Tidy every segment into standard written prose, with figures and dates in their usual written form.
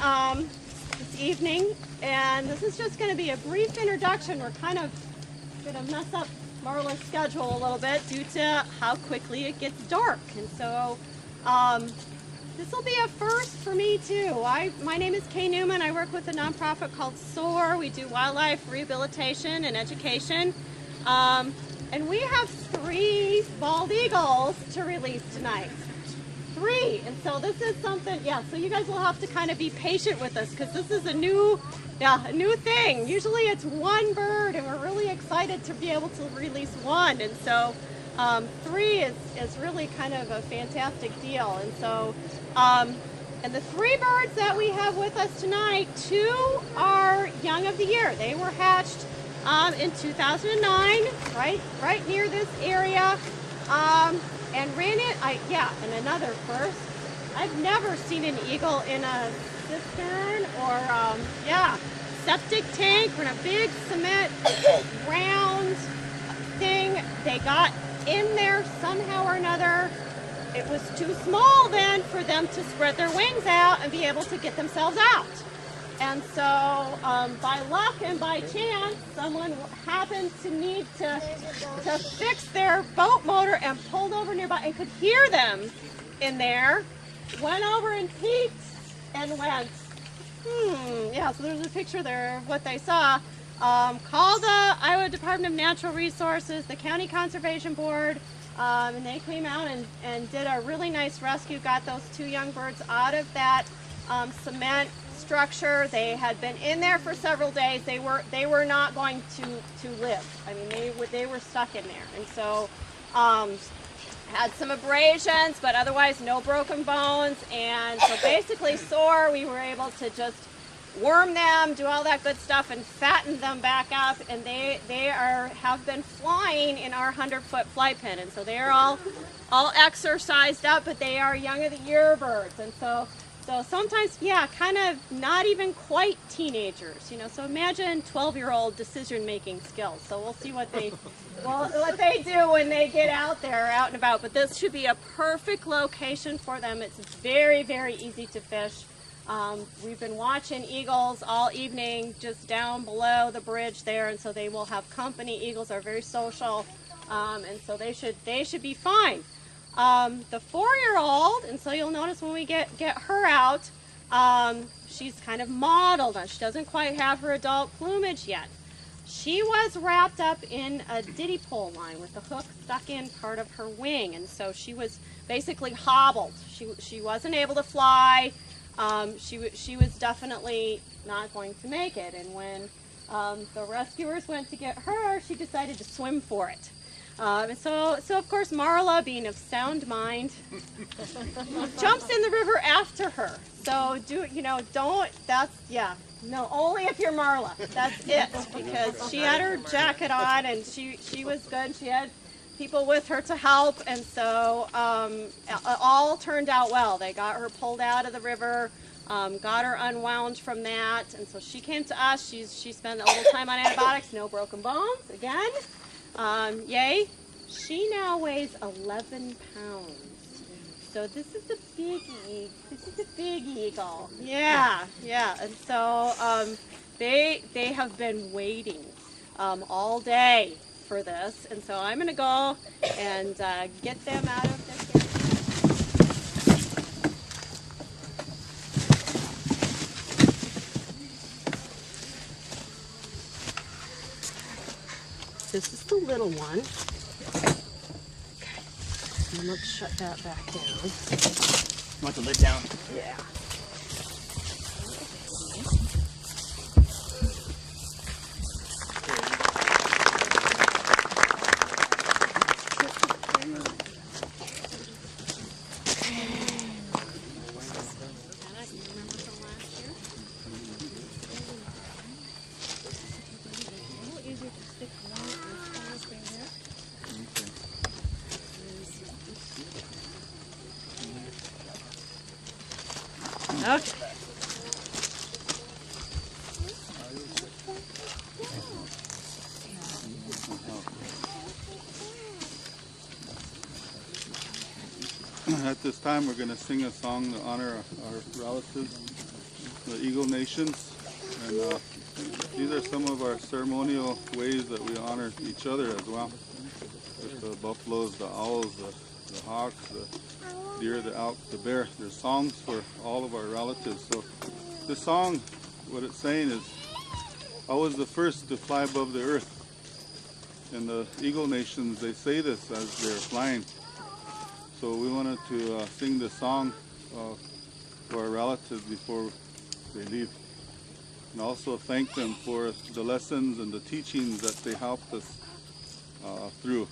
this evening, and this is just going to be a brief introduction. We're kind of going to mess up Marla's schedule a little bit due to how quickly it gets dark, and so this will be a first for me too. My name is Kay Newman. I work with a nonprofit called SOAR. We do wildlife rehabilitation and education, and we have 3 bald eagles to release tonight. 3, and so this is something, so you guys will have to kind of be patient with us because this is a new thing. Usually it's 1 bird, and we're really excited to be able to release 1, and so 3 is really kind of a fantastic deal. And so and the 3 birds that we have with us tonight, 2 are young of the year. They were hatched in 2009, right near this area. And ran it, and another first. I've never seen an eagle in a cistern or, septic tank or in a big cement round thing. They got in there somehow or another. It was too small then for them to spread their wings out and be able to get themselves out. And so, by luck and by chance, someone happened to need to fix their boat motor and pulled over nearby and could hear them in there, went over and peeked and went, so there's a picture there of what they saw. Called the Iowa Department of Natural Resources, the County Conservation Board, and they came out and did a really nice rescue, got those 2 young birds out of that cement structure. They had been in there for several days. They were not going to live. I mean, they were stuck in there, and so had some abrasions, but otherwise no broken bones. And so basically, SOAR, we were able to just worm them, do all that good stuff, and fatten them back up. And they have been flying in our 100-foot flight pen, and so they are all exercised up, but they are young of the year birds, and so sometimes, kind of not even quite teenagers, so imagine 12-year-old decision-making skills. So we'll see what they do when they get out there, out and about. But this should be a perfect location for them. It's very, very easy to fish. We've been watching eagles all evening just down below the bridge there, and so they will have company. Eagles are very social, and so they should be fine. The 4-year-old, and so you'll notice when we get her out, she's kind of mottled. She doesn't quite have her adult plumage yet. She was wrapped up in a ditty pole line with the hook stuck in part of her wing, and so she was basically hobbled. She wasn't able to fly. She was definitely not going to make it, and when the rescuers went to get her, she decided to swim for it. So of course Marla, being of sound mind, jumps in the river after her. So only if you're Marla. That's it, because she had her jacket on and she was good. She had people with her to help, and so all turned out well. They got her pulled out of the river, got her unwound from that, and so she came to us. She spent a little time on antibiotics, no broken bones again. Yay. She now weighs 11 pounds. So this is a big eagle. Yeah. And so they have been waiting all day for this. And so I'm going to go and get them out of this. This is the little one. Okay. And let's shut that back down. You want the lid down? Yeah. Okay. At this time, we're going to sing a song to honor our relatives. the Eagle Nations, and these are some of our ceremonial ways that we honor each other as well. With the buffaloes, the owls, the hawks, the deer, the elk, the bear. There's songs for all of our relatives. So this song, what it's saying is, I was the first to fly above the earth. And the Eagle Nations, they say this as they're flying. So we wanted to sing this song to our relatives before they leave. And also thank them for the lessons and the teachings that they helped us through.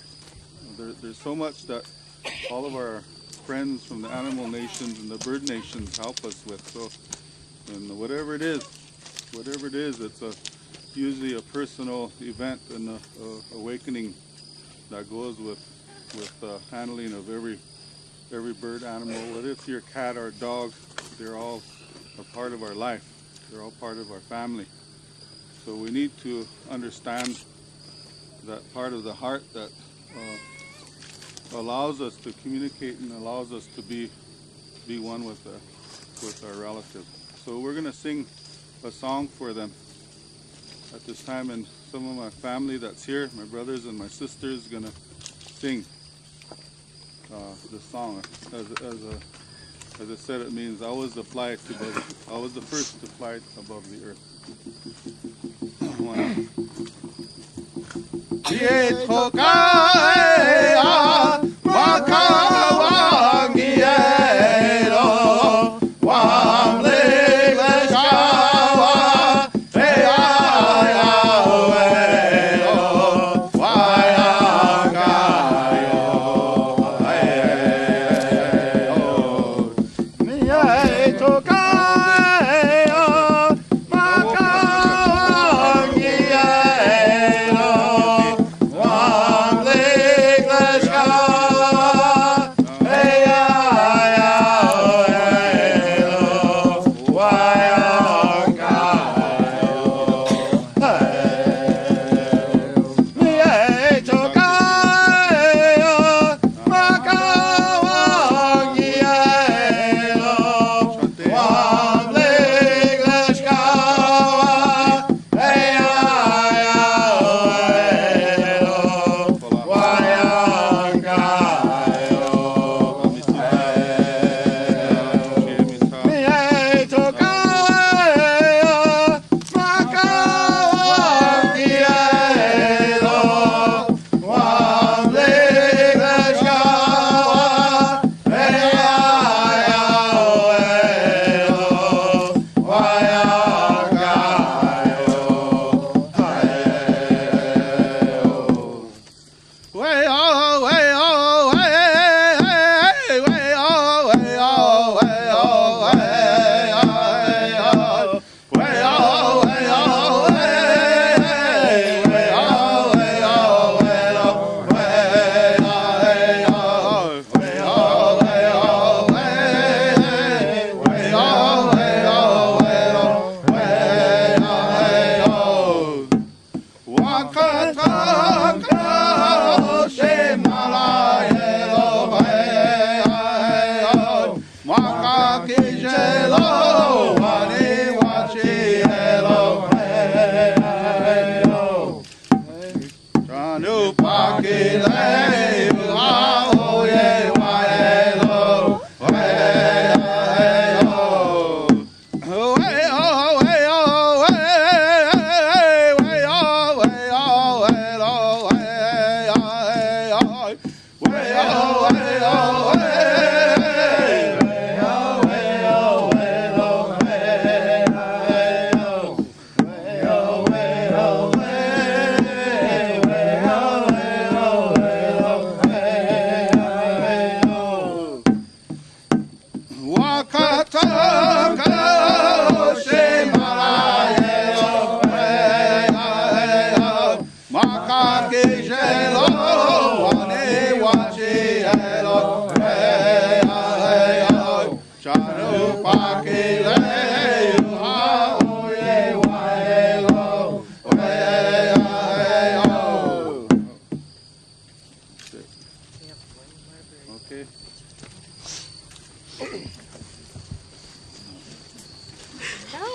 There's so much that all of our friends from the animal nations and the bird nations help us with. So, and whatever it is, it's usually a personal event and a awakening that goes with handling of every bird, animal, whether it's your cat or dog. They're all a part of our life. They're all part of our family. So we need to understand that part of the heart that allows us to communicate and allows us to be one with our relatives. So we're going to sing a song for them at this time, and some of my family that's here, my brothers and my sisters, going to sing this song. As I said, it means I was the first to fly above the earth.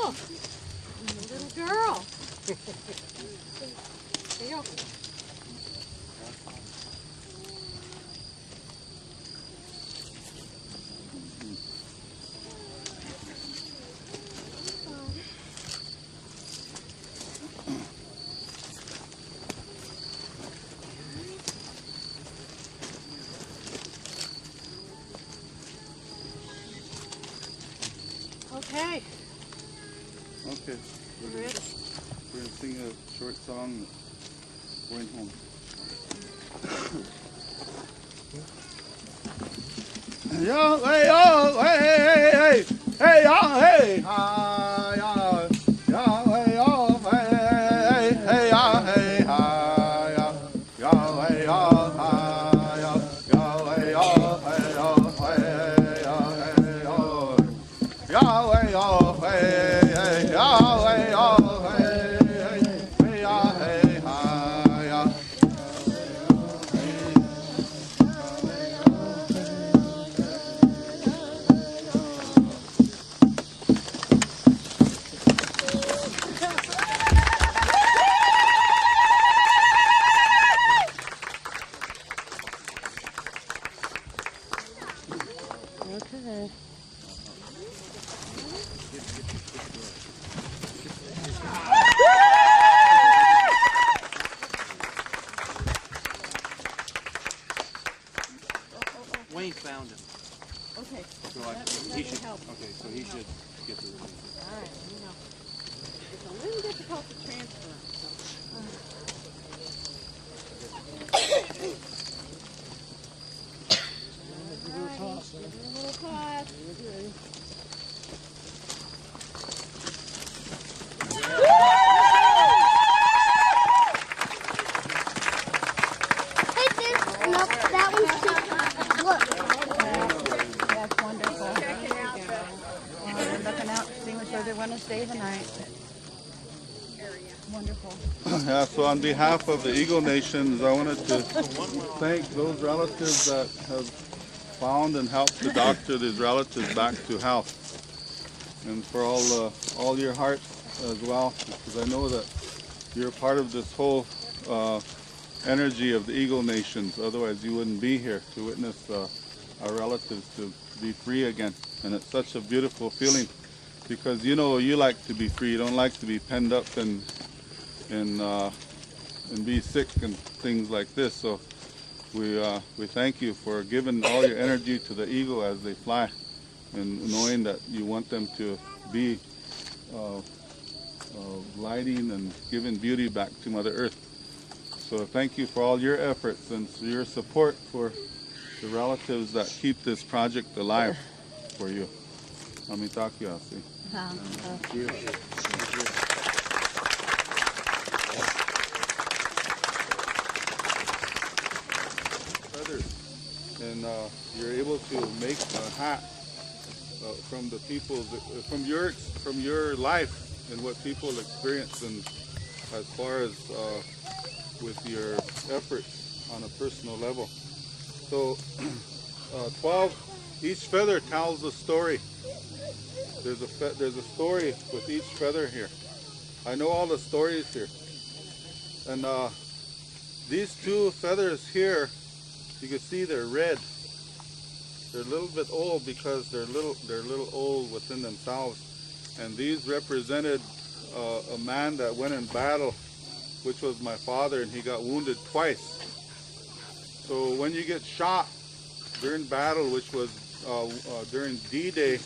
Oh, little girl. There you go. Okay. Okay. We're gonna sing a short song. Going home. Yo, hey, oh, hey, hey, hey, hey, oh, hey, ah, yeah, yeah, hey, oh, hey, hey, hey, ah, hey, ah, yeah, yeah, hey, oh, ah, yeah, yeah, hey, oh, hey, oh, hey, oh, yeah, hey, oh, hey, hey, yeah, hey, oh, hey, hey, ah, hey, ah, yeah. Okay. Wayne found him. Okay. So That he should. help. Okay, so he should get the release. All right. Let me know. It's a little difficult to transfer. Give her a toss. Give her a little toss. Hey, there's nope, that one's too. Look. That's wonderful. Well, they're looking out to see where they want to stay the night. Wonderful. Yeah, so on behalf of the Eagle Nations, I wanted to thank those relatives that have found and helped to doctor these relatives back to health. And for all your heart as well, because I know that you're part of this whole energy of the Eagle Nations. Otherwise, you wouldn't be here to witness our relatives to be free again. And it's such a beautiful feeling because you know you like to be free. You don't like to be penned up and be sick and things like this. So we thank you for giving all your energy to the eagle as they fly, and knowing that you want them to be lighting and giving beauty back to Mother Earth. So thank you for all your efforts and your support for the relatives that keep this project alive for you. Amitakiasi. Feathers, and you're able to make a hat from the people, from your life and what people experience, and as far as with your efforts on a personal level. So 12, each feather tells a story. There's a story with each feather here. I know all the stories here. And these two feathers here, you can see they're red. They're a little bit old because they're little old within themselves. And these represented a man that went in battle, which was my father, and he got wounded twice. So when you get shot during battle, which was during D-Day,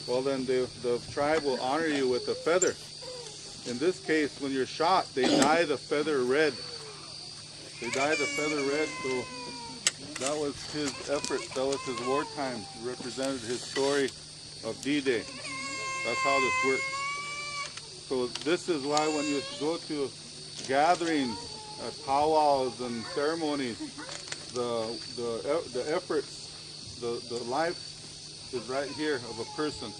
well then the tribe will honor you with a feather. In this case, when you're shot, they dye the feather red. They dye the feather red, so that was his effort, that was his wartime. It represented his story of D-Day. That's how this works. So this is why when you go to gatherings, powwows and ceremonies, the efforts, the life is right here of a person.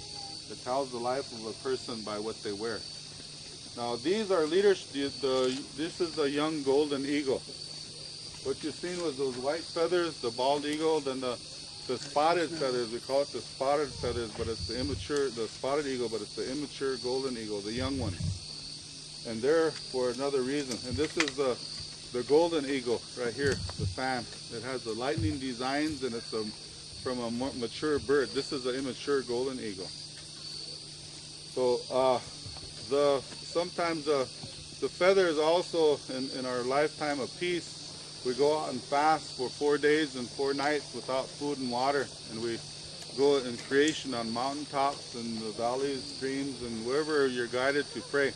It tells the life of a person by what they wear. Now these are leaders. This is the young golden eagle. What you've seen was those white feathers, the bald eagle, then the the spotted feathers. We call it the spotted feathers, but it's the immature, the spotted eagle, but it's the immature golden eagle, the young ones. And they're for another reason. And this is the golden eagle right here, the fan. It has the lightning designs, and it's from a mature bird. This is an immature golden eagle. So sometimes the feather is also in our lifetime of peace. We go out and fast for 4 days and 4 nights without food and water, and we go in creation on mountaintops and the valleys, streams, and wherever you're guided to pray.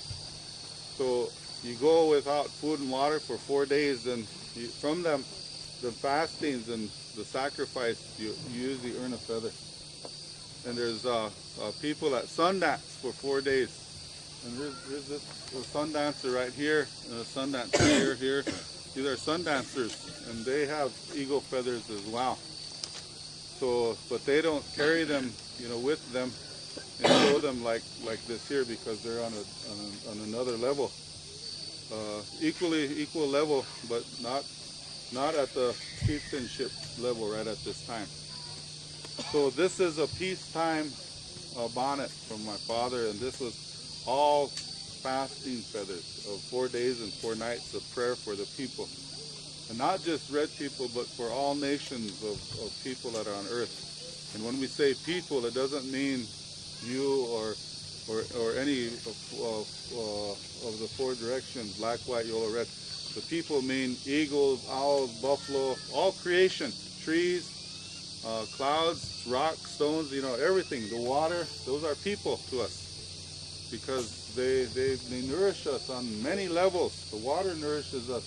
So you go without food and water for 4 days, and from them, the fastings and the sacrifice, you usually earn a feather. And there's people at Sundance for 4 days. And here's this sun dancer right here, and a sun dancer here. These are sun dancers, and they have eagle feathers as well. So, but they don't carry them, with them and show them like this here, because they're on another level, equal level, but not at the chieftainship level right at this time. So this is a peacetime bonnet from my father, and this was all fasting feathers of 4 days and 4 nights of prayer for the people. And not just red people, but for all nations of people that are on earth. And when we say people, it doesn't mean you or any of the 4 directions, black, white, yellow, red. The people mean eagles, owls, buffalo, all creation, trees, clouds, rocks, stones, everything. The water, those are people to us, because they nourish us on many levels. The water nourishes us.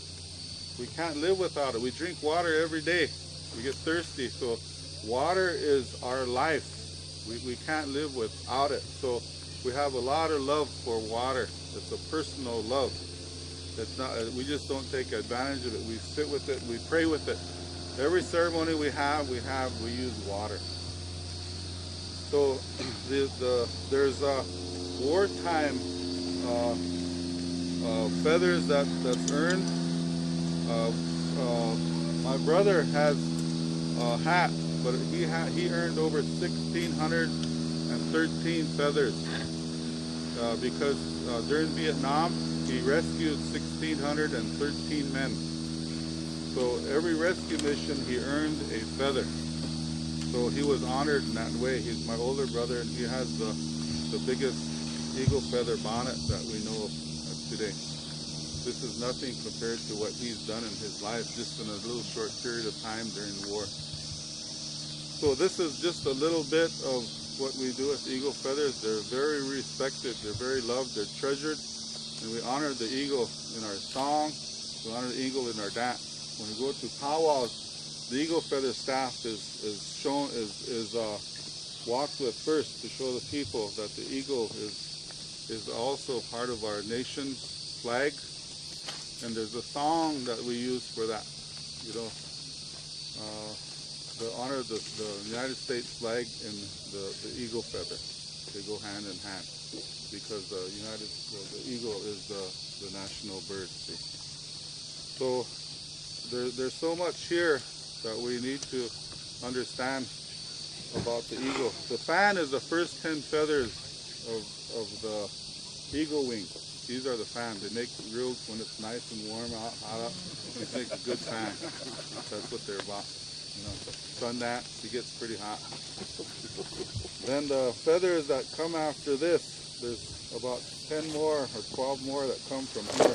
We can't live without it. We drink water every day. We get thirsty. So water is our life. We can't live without it. So we have a lot of love for water. It's a personal love. It's not. We just don't take advantage of it. We sit with it. We pray with it. Every ceremony we use water. So there's wartime feathers that's earned. My brother has a hat, but he earned over 1,613 feathers because during Vietnam he rescued 1,613 men. So every rescue mission he earned a feather. So he was honored in that way. He's my older brother, and he has the biggest eagle feather bonnet that we know of today. This is nothing compared to what he's done in his life just in a little short period of time during the war. So this is just a little bit of what we do with eagle feathers. They're very respected, they're very loved, they're treasured, and we honor the eagle in our song, we honor the eagle in our dance. When we go to powwows, the eagle feather staff is walked with first to show the people that the eagle is also part of our nation's flag. And there's a song that we use for that, to honor the United States flag and the eagle feather. They go hand in hand because the eagle is the national bird. See? So there's so much here that we need to understand about the eagle. The fan is the first 10 feathers of the eagle wing. These are the fans. They make real, when it's nice and warm out, hot out, they make a good fan. That's what they're about. Sundance, it gets pretty hot. Then the feathers that come after this, there's about 10 more or 12 more that come from here.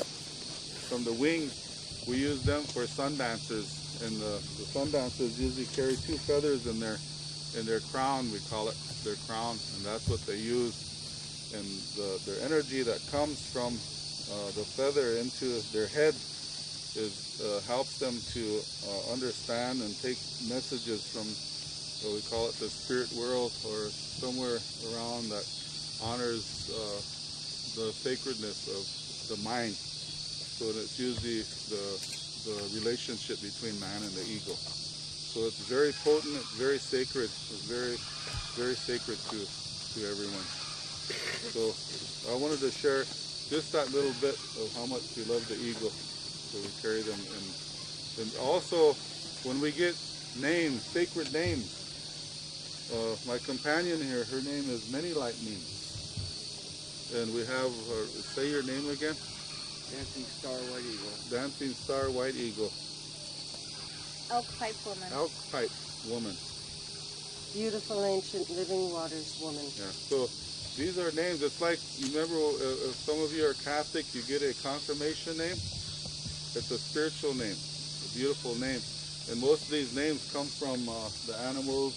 From the wing, we use them for sun dancers. And the sun dancers usually carry 2 feathers in their crown, we call it, their crown. And that's what they use. And their energy that comes from the feather into their head helps them to understand and take messages from what we call it the spirit world, or somewhere around that honors the sacredness of the mind. So it's usually the relationship between man and the eagle. So it's very potent, it's very sacred, it's very, very sacred to everyone. So I wanted to share just that little bit of how much we love the eagle. So we carry them. And also, when we get names, sacred names, My companion here, her name is Many Light Means. And we have, say your name again? Dancing Star White Eagle. Dancing Star White Eagle. Elk Pipe Woman. Elk Pipe Woman. Beautiful Ancient Living Waters Woman. Yeah, so these are names. It's like, you remember if some of you are Catholic, you get a confirmation name. It's a spiritual name, a beautiful name. And most of these names come from the animals,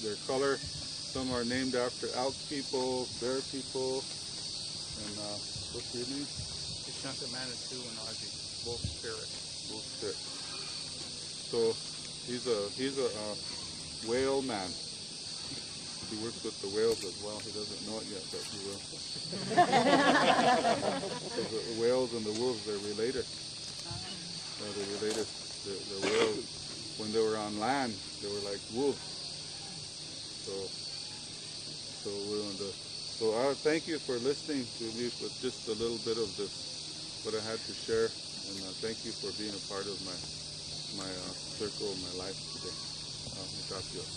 their color. Some are named after elk people, bear people, and what's your name? Manitou and Ozzy, both spirit. Both spirit. So he's a whale man. He works with the whales as well. He doesn't know it yet, but he will. The whales and the wolves, they're related. They're related. The whales, when they were on land, they were like wolves. So I thank you for listening to me with just a little bit of this, what I had to share, and thank you for being a part of my circle of my life today. God bless.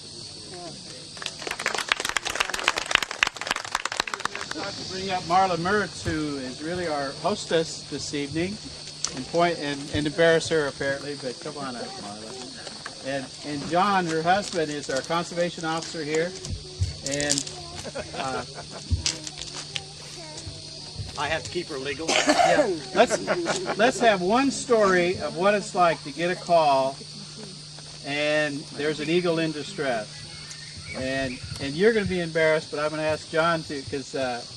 I'd like to bring up Marla Mertz, who is really our hostess this evening, and embarrass her apparently, but come on up, Marla. And John, her husband, is our conservation officer here, and I have to keep her legal. yeah, let's have one story of what it's like to get a call and there's an eagle in distress, and you're going to be embarrassed, but I'm going to ask John to, because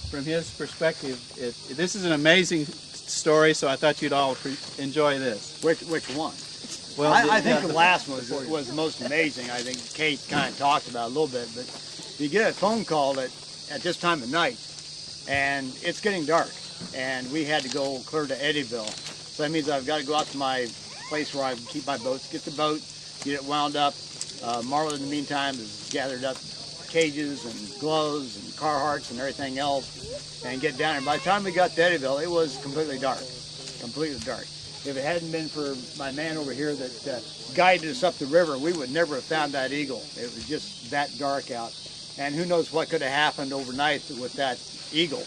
from his perspective, this is an amazing story, so I thought you'd all enjoy this. Which one? Well, I think the last one was the most amazing. I think Kate kind of talked about it a little bit, but you get a phone call at this time of night, and it's getting dark, and we had to go clear to Eddyville. So that means I've got to go out to my place where I keep my boats, get the boat, get it wound up. Marla, in the meantime, has gathered up cages and gloves and Carhartts and everything else, and get down. And by the time we got to Eddyville, it was completely dark, completely dark. If it hadn't been for my man over here that guided us up the river, we would never have found that eagle. It was just that dark out. And who knows what could have happened overnight with that eagle.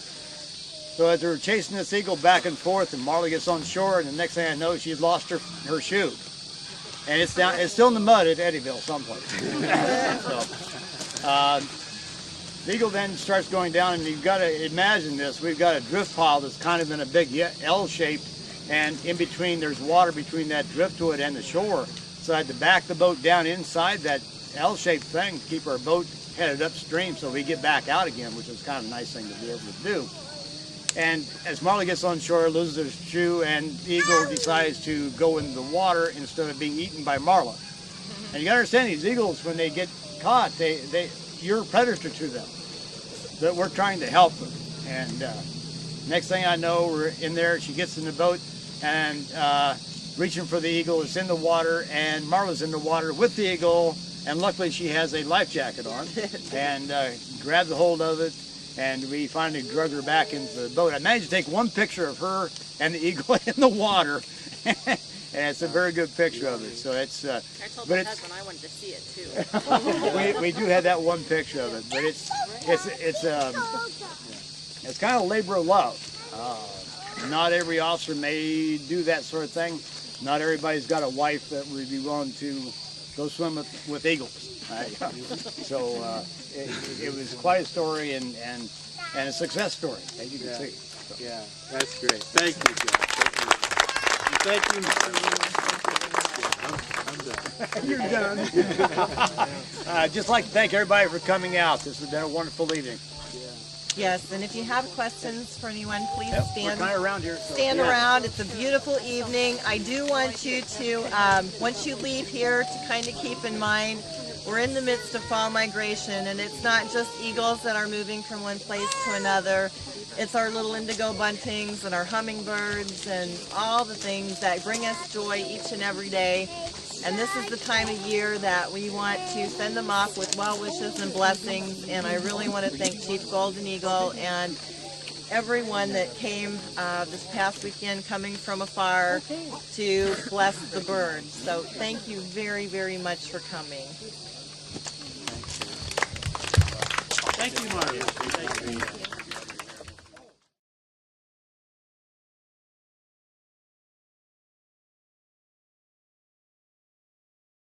So as they're chasing this eagle back and forth, and Marla gets on shore, and the next thing I know, she's lost her shoe. And it's still in the mud at Eddyville someplace. So, the eagle then starts going down, and you've got to imagine this. We've got a drift pile that's kind of in a big L shape, and in between there's water between that driftwood and the shore. So I had to back the boat down inside that L-shaped thing to keep our boat headed upstream so we get back out again, which is kind of a nice thing to be able to do. And as Marley gets on shore, loses her shoe, and the eagle decides to go in the water instead of being eaten by Marla. And you gotta understand, these eagles, when they get caught, you're a predator to them. But we're trying to help them. And next thing I know, we're in there, she gets in the boat, and reaching for the eagle, it's in the water, and Marla's in the water with the eagle, and luckily she has a life jacket on, and grabs a hold of it, and we finally drug her back into the boat. I managed to take one picture of her and the eagle in the water, and it's a very good picture of it. So it's. I told my husband I wanted to see it too. we do have that one picture of it, but it's kind of labor of love. Not every officer may do that sort of thing. Not everybody's got a wife that would be willing to go swim with eagles. So it was quite a story and a success story, as you can see. So. Yeah, that's great. Thank you, John. Thank you. I'm done. You're done. I'd just like to thank everybody for coming out. This has been a wonderful evening. Yes, and if you have questions for anyone, please We're stand kind of around here. So. around. It's a beautiful evening. I do want you to, once you leave here, to kind of keep in mind, we're in the midst of fall migration, and it's not just eagles that are moving from one place to another. It's our little indigo buntings and our hummingbirds and all the things that bring us joy each and every day. And this is the time of year that we want to send them off with well wishes and blessings. And I really want to thank Chief Golden Eagle and everyone that came this past weekend coming from afar to bless the birds. So thank you very, very much for coming. Thank you, Marion. Thank you.